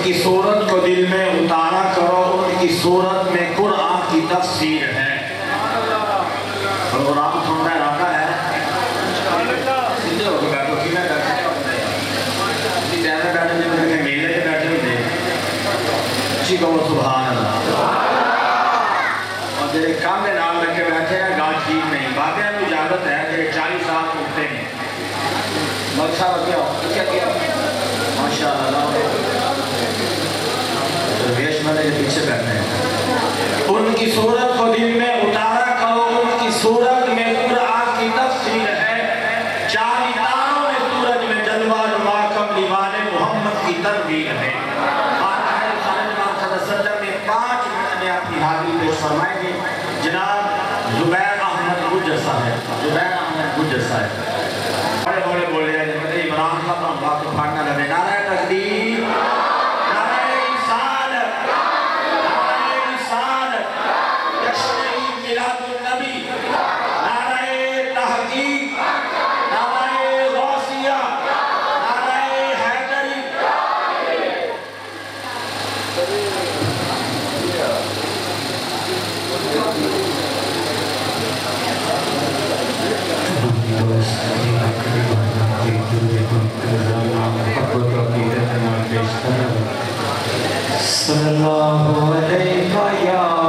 کی صورت کو دل میں اتارا کرو، ان کی صورت میں قرآن کی تفسیر ہے۔ پروگرام سننا ارادہ ہے، سیدھے ہو کے بیٹھو، کیوں بیٹھے بیٹھے کے میلے کے بیٹھے ہوتے اچھی کہو سبحان اللہ۔ اور جیسے کام میں نام رکھ کے بیٹھے ہیں گاہ ٹھیک نہیں، بابے میں اجازت ہے کہ 40 سال اٹھتے ہیں ملک صاحب کیا کیا ماشاء اللہ ویش والے کے پیچھے بیٹھے ہیں۔ ان کی صورت کو دل میں اتارا کرو، ان کی صورت میں قرآن کی تفسیر ہے۔ چار تاروں میں سورج میں جلوہ نما کملیوان محمد کی تنویر ہے۔ میں 5 منٹ میں اپنی حاضری پیش فرمائیں گے جناب زبیر احمد گجر صاحب۔ زبیر احمد گجر صاحب بڑے بڑے بولے ہیں جب عمران کا تو ہم بات کو پھاڑنا لگے، نعرہ تکبیر، نعرہ رسالت، نعرہ رسالت، جشن عید میلاد النبی، نعرہ تحقیق، نعرہ غوثیہ، نعرہ حیدری۔ صلی اللہ علیہ یا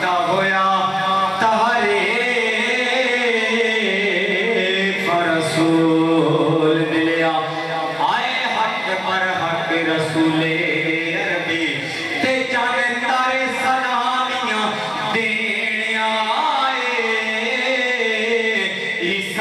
پیدا ہویا